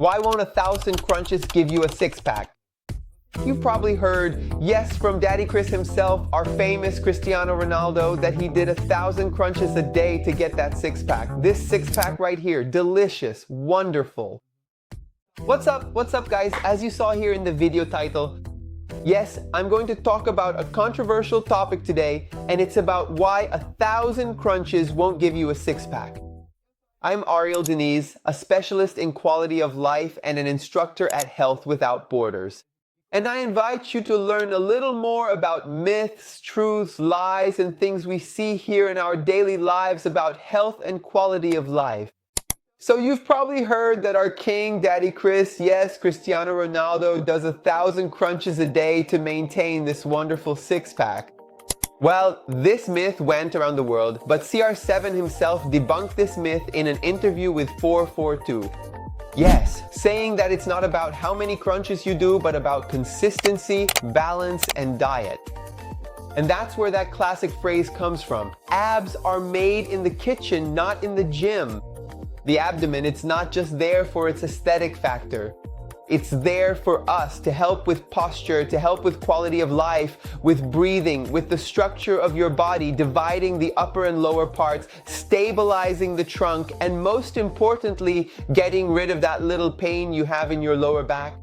Why won't 1,000 crunches give you a six-pack? You've probably heard, yes, from Daddy Chris himself, our famous Cristiano Ronaldo, that he did 1,000 crunches a day to get that six-pack. This six-pack right here, delicious, wonderful. What's up guys? As you saw here in the video title, yes, I'm going to talk about a controversial topic today, and it's about why 1,000 crunches won't give you a six-pack. I'm Ariel Denise, a specialist in quality of life and an instructor at Health Without Borders. And I invite you to learn a little more about myths, truths, lies, and things we see here in our daily lives about health and quality of life. So you've probably heard that our king, Daddy Chris, yes, Cristiano Ronaldo, does 1,000 crunches a day to maintain this wonderful six-pack. Well, this myth went around the world, but CR7 himself debunked this myth in an interview with 442. Yes, saying that it's not about how many crunches you do, but about consistency, balance, and diet. And that's where that classic phrase comes from. Abs are made in the kitchen, not in the gym. The abdomen, it's not just there for its aesthetic factor. It's there for us to help with posture, to help with quality of life, with breathing, with the structure of your body, dividing the upper and lower parts, stabilizing the trunk, and most importantly, getting rid of that little pain you have in your lower back.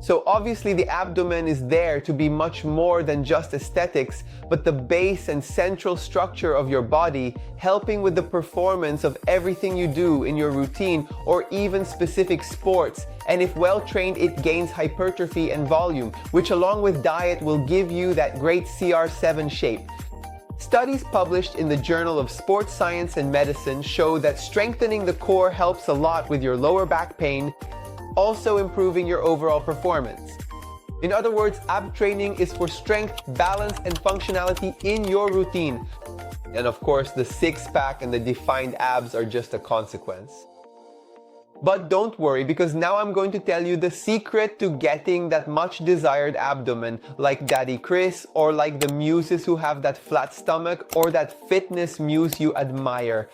So obviously the abdomen is there to be much more than just aesthetics, but the base and central structure of your body, helping with the performance of everything you do in your routine or even specific sports. And if well trained, it gains hypertrophy and volume, which along with diet will give you that great CR7 shape. Studies published in the Journal of Sports Science and Medicine show that strengthening the core helps a lot with your lower back pain, also improving your overall performance. In other words, ab training is for strength, balance, and functionality in your routine. And of course, the six-pack and the defined abs are just a consequence. But don't worry, because now I'm going to tell you the secret to getting that much desired abdomen, like Daddy Chris, or like the muses who have that flat stomach, or that fitness muse you admire.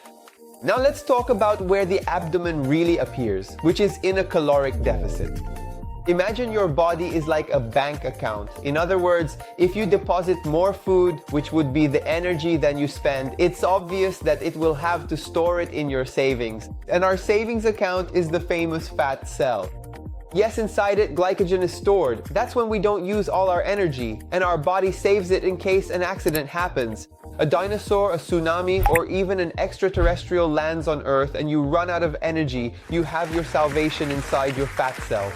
Now let's talk about where the abdomen really appears, which is in a caloric deficit. Imagine your body is like a bank account. In other words, if you deposit more food, which would be the energy than you spend, it's obvious that it will have to store it in your savings. And our savings account is the famous fat cell. Yes, inside it, glycogen is stored. That's when we don't use all our energy, and our body saves it in case an accident happens. A dinosaur, a tsunami, or even an extraterrestrial lands on Earth and you run out of energy, you have your salvation inside your fat cell.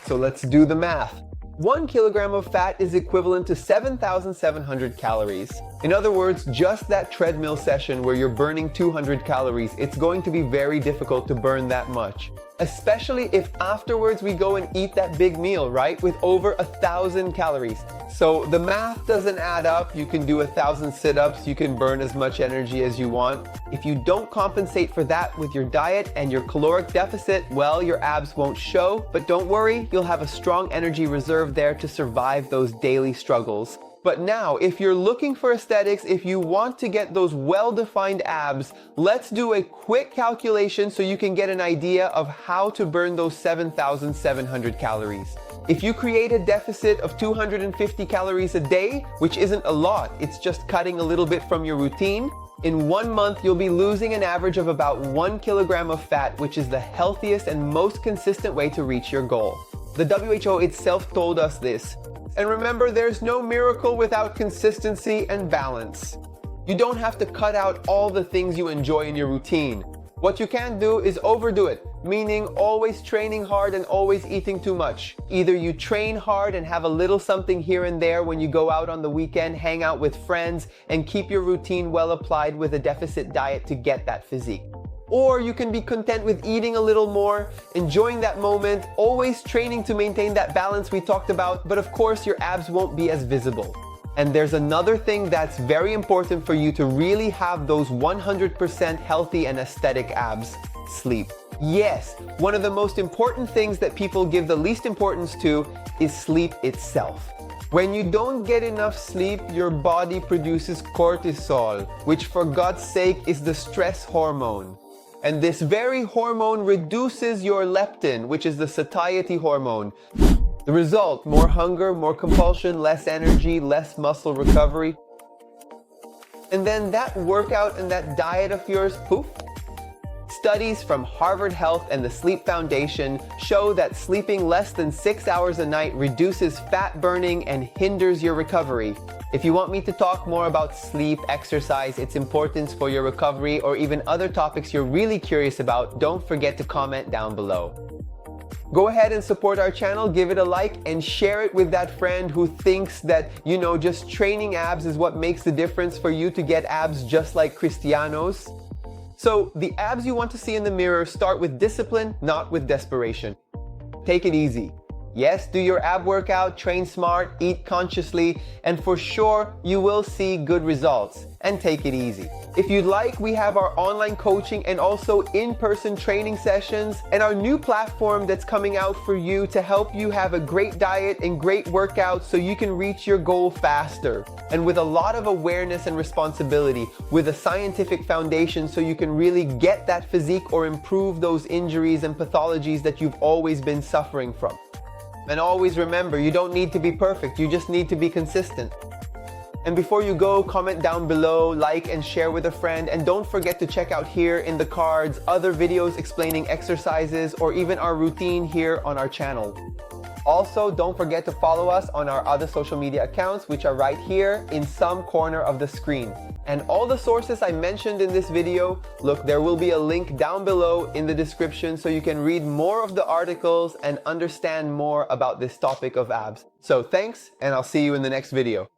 So let's do the math. 1 kilogram of fat is equivalent to 7,700 calories. In other words, just that treadmill session where you're burning 200 calories, it's going to be very difficult to burn that much. Especially if afterwards we go and eat that big meal, right? With over 1,000 calories. So the math doesn't add up. You can do 1,000 sit-ups, you can burn as much energy as you want. If you don't compensate for that with your diet and your caloric deficit, well, your abs won't show. But don't worry, you'll have a strong energy reserve there to survive those daily struggles. But now, if you're looking for aesthetics, if you want to get those well-defined abs, let's do a quick calculation so you can get an idea of how to burn those 7,700 calories. If you create a deficit of 250 calories a day, which isn't a lot, it's just cutting a little bit from your routine, in 1 month you'll be losing an average of about 1 kilogram of fat, which is the healthiest and most consistent way to reach your goal. The WHO itself told us this. And remember, there's no miracle without consistency and balance. You don't have to cut out all the things you enjoy in your routine. What you can't do is overdo it, meaning always training hard and always eating too much. Either you train hard and have a little something here and there when you go out on the weekend, hang out with friends, and keep your routine well applied with a deficit diet to get that physique. Or you can be content with eating a little more, enjoying that moment, always training to maintain that balance we talked about, but of course your abs won't be as visible. And there's another thing that's very important for you to really have those 100% healthy and aesthetic abs: sleep. Yes, one of the most important things that people give the least importance to is sleep itself. When you don't get enough sleep, your body produces cortisol, which for God's sake is the stress hormone. And this very hormone reduces your leptin, which is the satiety hormone. The result, more hunger, more compulsion, less energy, less muscle recovery. And then that workout and that diet of yours, poof. Studies from Harvard Health and the Sleep Foundation show that sleeping less than 6 hours a night reduces fat burning and hinders your recovery. If you want me to talk more about sleep, exercise, its importance for your recovery, or even other topics you're really curious about, don't forget to comment down below. Go ahead and support our channel, give it a like, and share it with that friend who thinks that, just training abs is what makes the difference for you to get abs just like Cristiano's. So the abs you want to see in the mirror start with discipline, not with desperation. Take it easy. Yes, do your ab workout, train smart, eat consciously, and for sure you will see good results. And take it easy. If you'd like, we have our online coaching and also in-person training sessions and our new platform that's coming out for you to help you have a great diet and great workouts so you can reach your goal faster. And with a lot of awareness and responsibility, with a scientific foundation so you can really get that physique or improve those injuries and pathologies that you've always been suffering from. And always remember, you don't need to be perfect, you just need to be consistent. And before you go, comment down below, like and share with a friend, and don't forget to check out here in the cards other videos explaining exercises or even our routine here on our channel. Also, don't forget to follow us on our other social media accounts, which are right here in some corner of the screen. And all the sources I mentioned in this video, look, there will be a link down below in the description so you can read more of the articles and understand more about this topic of abs. So thanks, and I'll see you in the next video.